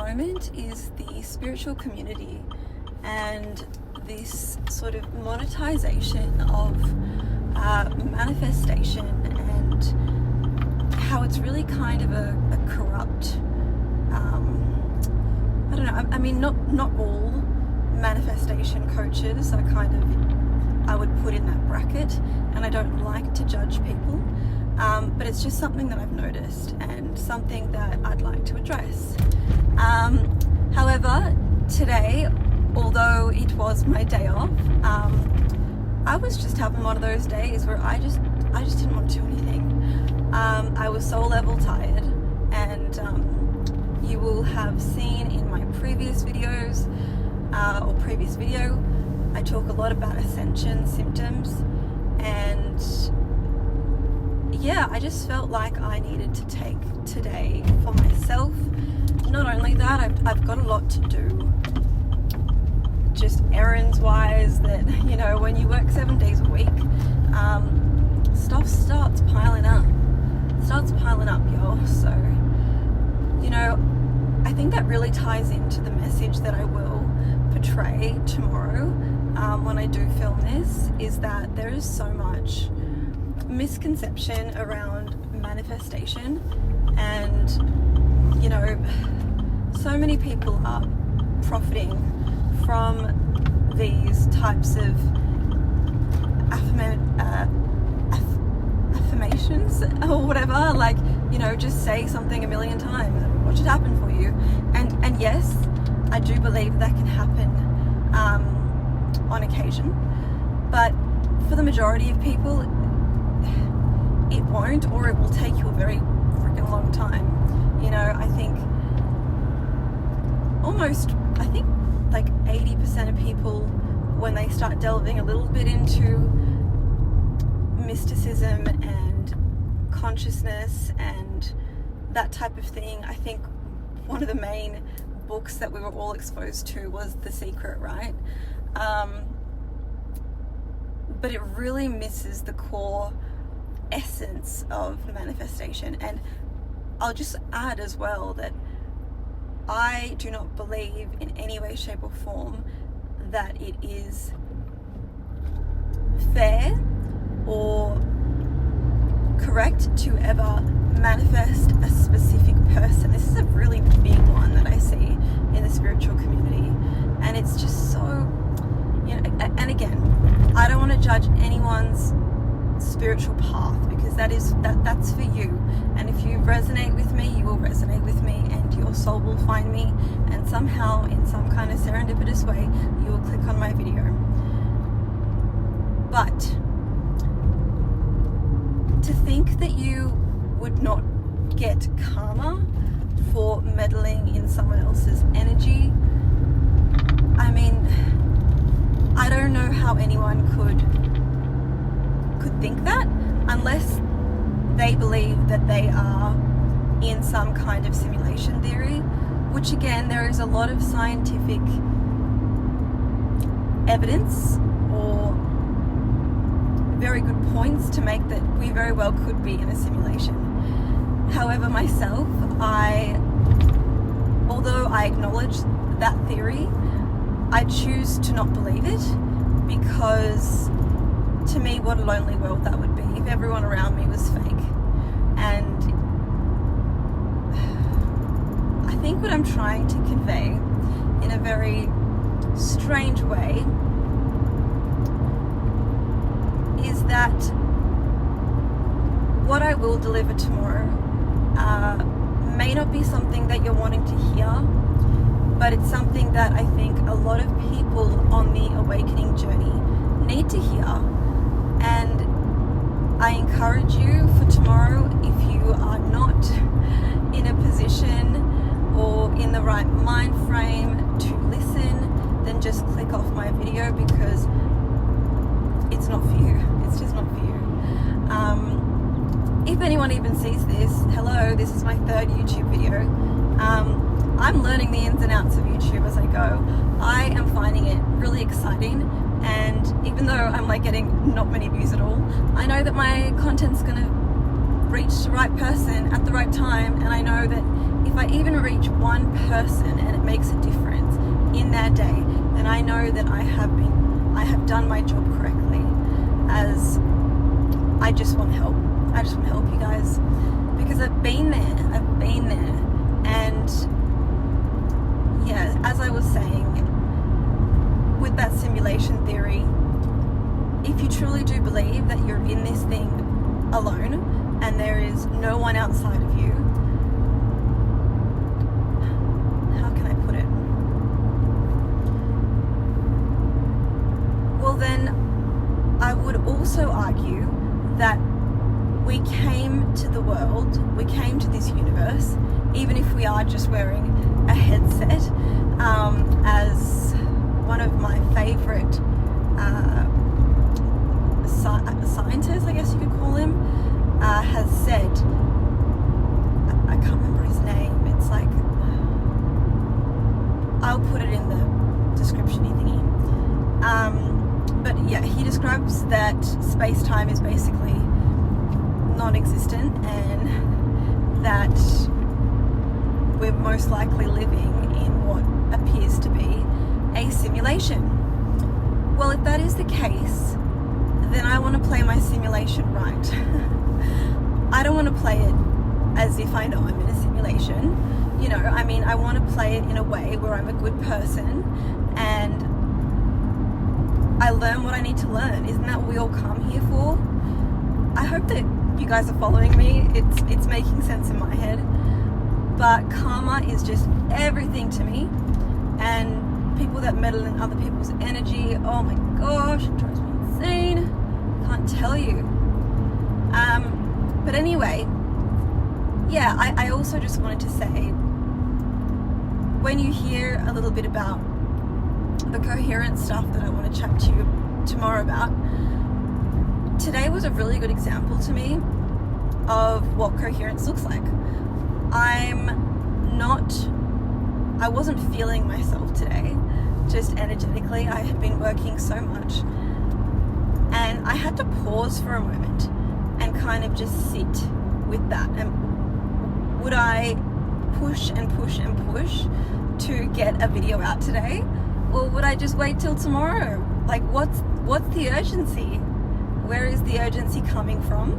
moment is the spiritual community and this sort of monetization of manifestation, and how it's really kind of a corrupt, I don't know, I mean, not all manifestation coaches are kind of, I would put in that bracket, and I don't like to judge people, but it's just something that I've noticed and something that I'd like to address. However, today, although it was my day off, I was just having one of those days where I just didn't want to do anything. I was soul level tired, and you will have seen in my previous videos, or previous video, I talk a lot about ascension symptoms, and yeah, I just felt like I needed to take today for myself. Not only that, I've got a lot to do, just errands wise, that, you know, when you work 7 days a week, stuff starts piling up, y'all. So, you know, I think that really ties into the message that I will portray tomorrow when I do film this, is that there is so much misconception around manifestation, and, you know, so many people are profiting from these types of affirmations or whatever, like, you know, just say something a million times and watch it happen for you, and yes, I do believe that can happen on occasion, but for the majority of people it won't, or it will take you a very freaking long time. You know, I think like 80% of people, when they start delving a little bit into mysticism and consciousness and that type of thing, I think one of the main books that we were all exposed to was The Secret, right? But it really misses the core essence of manifestation. And I'll just add as well that I do not believe in any way, shape or form that it is fair or correct to ever manifest a specific person. This is a really big one that I see in the spiritual community, and it's just so, you know, and again, I don't want to judge anyone's spiritual path, because that's for you, and if you resonate with me, you will resonate with me, and your soul will find me, and somehow, in some kind of serendipitous way, you will click on my video. But to think that you would not get karma for meddling in someone else's energy, I mean, I don't know how anyone could think that, unless they believe that they are in some kind of simulation theory, which again, there is a lot of scientific evidence or very good points to make that we very well could be in a simulation. However, myself, although I acknowledge that theory, I choose to not believe it, because to me, what a lonely world that would be if everyone around me was fake. And I think what I'm trying to convey in a very strange way is that what I will deliver tomorrow may not be something that you're wanting to hear, but it's something that I think a lot of people on the awakening journey need to hear. And I encourage you for tomorrow, if you are not in a position or in the right mind frame to listen, then just click off my video, because it's not for you. It's just not for you. If anyone even sees this, hello, this is my third YouTube video. I'm learning the ins and outs of YouTube as I go. I am finding it really exciting, and even though I'm like getting not many views at all, I know that my content's gonna reached the right person at the right time, and I know that if I even reach one person and it makes a difference in their day, then I know that I have done my job correctly, as I just want help. I just want to help you guys, because I've been there, and yeah, as I was saying, with that simulation theory, if you truly do believe that you're in this thing alone and there is no one outside of you, how can I put it? Well, then I would also argue that we came to the world, we came to this universe, even if we are just wearing a headset, as one of my favorite scientists, I guess you could call him, has said, I can't remember his name, it's like, I'll put it in the description-y thingy, but yeah, he describes that space-time is basically non-existent, and that we're most likely living in what appears to be a simulation. Well, if that is the case, then I want to play my simulation right. I don't want to play it as if I know I'm in a simulation. You know, I mean, I want to play it in a way where I'm a good person and I learn what I need to learn. Isn't that what we all come here for? I hope that you guys are following me. It's making sense in my head. But karma is just everything to me, and people that meddle in other people's energy, oh my gosh, it drives me insane. Can't tell you. But anyway, yeah, I also just wanted to say, when you hear a little bit about the coherence stuff that I want to chat to you tomorrow about, today was a really good example to me of what coherence looks like. I wasn't feeling myself today, just energetically. I had been working so much, and I had to pause for a moment and kind of just sit with that. And would I push and push and push to get a video out today, or would I just wait till tomorrow? Like, what's the urgency? Where is the urgency coming from?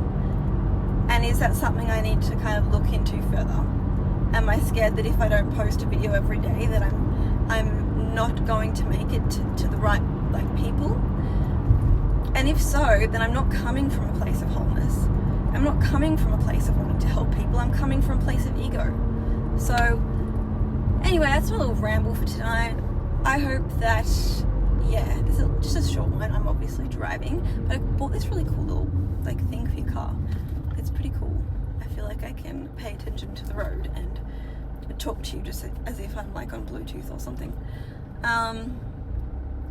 And is that something I need to kind of look into further? Am I scared that if I don't post a video every day that I'm not going to make it to the right people? And if so, then I'm not coming from a place of wholeness. I'm not coming from a place of wanting to help people. I'm coming from a place of ego. So anyway, that's my little ramble for tonight. I hope that, yeah, this is just a short one. I'm obviously driving, but I bought this really cool little thing for your car. It's pretty cool. I feel like I can pay attention to the road and talk to you just as if I'm on Bluetooth or something.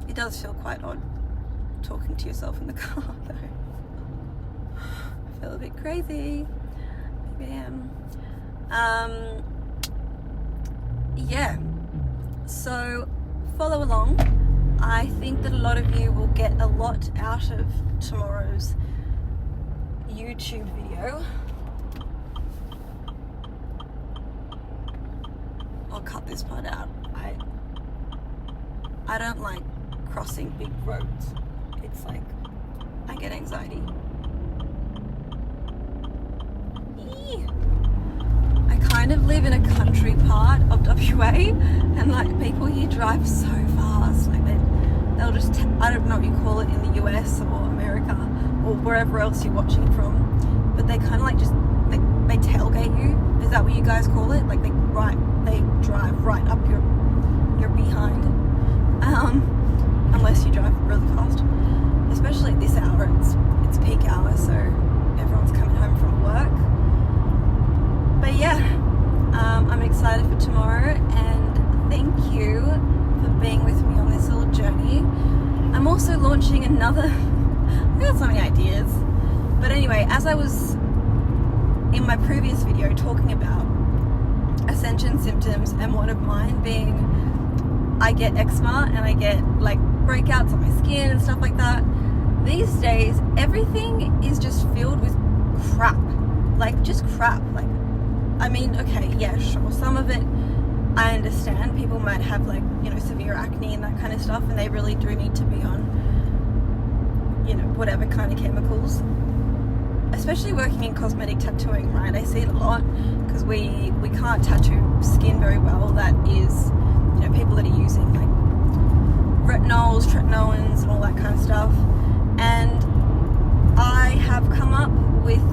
It does feel quite odd talking to yourself in the car though. I feel a bit crazy. Maybe I am. Yeah. So follow along. I think that a lot of you will get a lot out of tomorrow's YouTube video. I'll cut this part out. I don't like crossing big roads. It's like I get anxiety. I kind of live in a country part of WA, and people here drive so fast. They'll just I don't know what you call it in the US or America or wherever else you're watching from, but they kind of they tailgate you. Is that what you guys call it? They drive right up your behind. Unless you drive really fast. Especially at this hour, it's peak hour, so everyone's coming home from work. But yeah, I'm excited for tomorrow, and thank you for being with me on this little journey. I'm also launching another, I got so many ideas. But anyway, as I was in my previous video talking about ascension symptoms, and one of mine being I get eczema and I get breakouts on my skin and stuff like that. These days, everything is just filled with crap. like just crap. Like, I mean, okay, yeah, sure, some of it I understand. People might have like, you know, severe acne and that kind of stuff, and they really do need to be on, you know, whatever kind of chemicals. Especially working in cosmetic tattooing, right? I see it a lot because we can't tattoo skin very well. That is, you know, people that are using like retinols, tretinoins, and all that kind of stuff. And I have come up with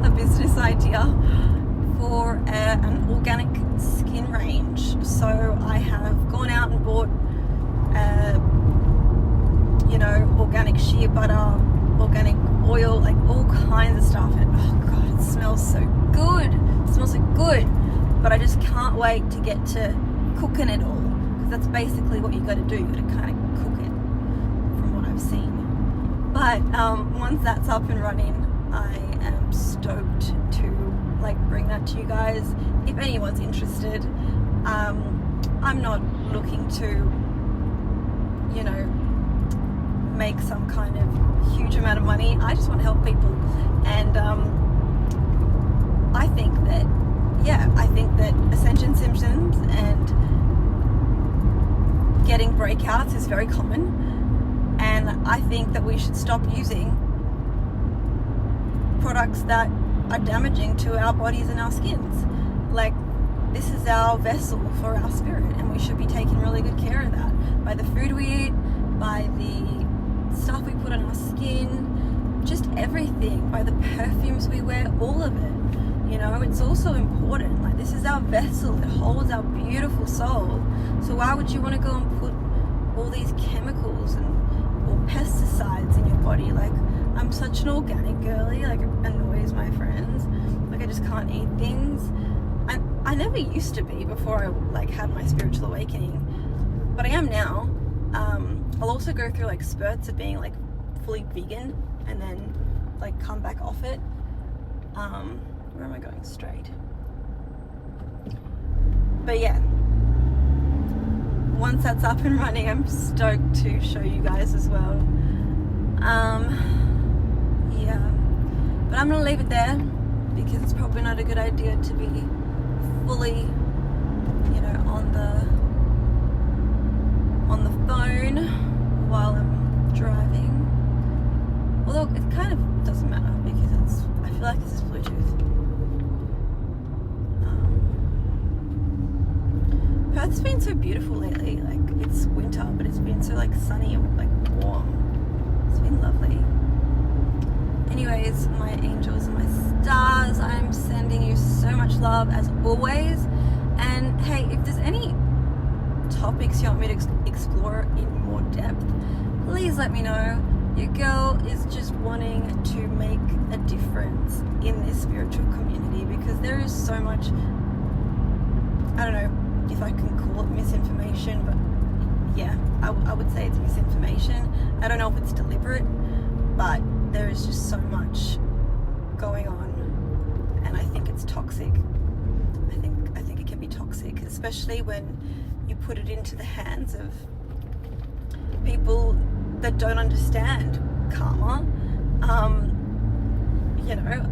a business idea for an organic skin range. So I have gone out and bought, you know, organic shea butter, organic oil, like all kinds of stuff. And oh god, it smells so good. It smells so good. But I just can't wait to get to cooking it all, because that's basically what you got to do. You got to kind of cook it, from what I've seen. But once that's up and running, I am stoked to like bring that to you guys. If anyone's interested, I'm not looking to, you know, make some kind of huge amount of money. I just want to help people. And I think that, yeah, I think that ascension symptoms and getting breakouts is very common. And I think that we should stop using products that are damaging to our bodies and our skins. Like, this is our vessel for our spirit, and we should be taking really good care of that by the food we eat, by the stuff we put on our skin, just everything, by the perfumes we wear, all of it. You know, it's also important. Like, this is our vessel, it holds our beautiful soul. So why would you want to go and put all these chemicals and or pesticides in your body? Like, I'm such an organic girly, like, it annoys my friends. Like, I just can't eat things. I never used to be before I like had my spiritual awakening, but I am now. I'll also go through like spurts of being like fully vegan and then like come back off it. Where am I going? Straight. But yeah, once that's up and running, I'm stoked to show you guys as well. Yeah, but I'm gonna leave it there because it's probably not a good idea to be fully, you know, on the phone while I'm driving. Although it kind of doesn't matter because I feel like this is Bluetooth. Perth's been so beautiful lately. Like, it's winter, but it's been so like sunny and like warm. It's been lovely. Anyways, my angels and my stars, I'm sending you so much love as always. And hey, if there's any topics you want me to explore in more depth, please let me know. Your girl is just wanting to make a difference in this spiritual community, because there is so much, I don't know if I can call it misinformation, but yeah, I would say it's misinformation. I don't know if it's deliberate, but there is just so much going on, and I think it's toxic. I think it can be toxic, especially when you put it into the hands of people that don't understand karma. You know,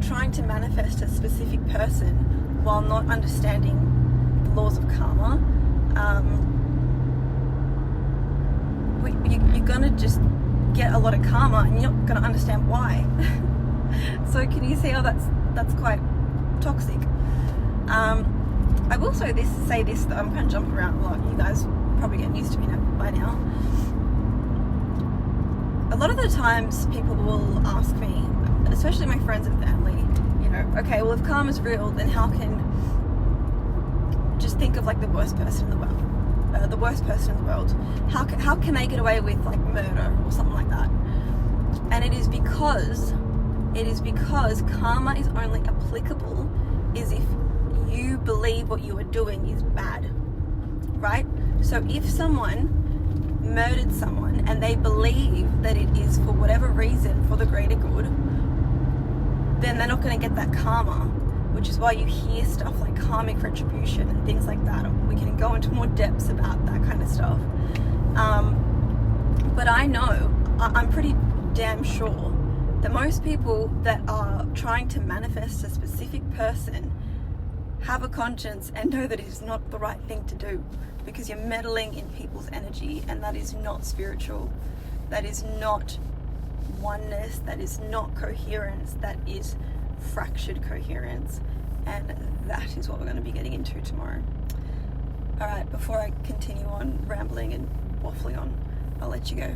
trying to manifest a specific person while not understanding the laws of karma. You're gonna just get a lot of karma and you're not going to understand why. So can you see how that's quite toxic? I will say this though, I'm kind of jumping around a lot. You guys probably getting used to me by now. A lot of the times people will ask me, especially my friends and family, you know, okay, well if karma's real, then how can, just think of like the worst person in the world. How can they get away with like murder or something like that? And it is because karma is only applicable is if you believe what you are doing is bad, right? So if someone murdered someone and they believe that it is for whatever reason for the greater good, then they're not going to get that karma, which is why you hear stuff like karmic retribution and things like that. We can go into more depths about that kind of stuff. But I know, I'm pretty damn sure The most people that are trying to manifest a specific person have a conscience and know that it is not the right thing to do, because you're meddling in people's energy, and that is not spiritual. That is not oneness. That is not coherence. That is fractured coherence, and that is what we're going to be getting into tomorrow. All right, before I continue on rambling and waffling on, I'll let you go.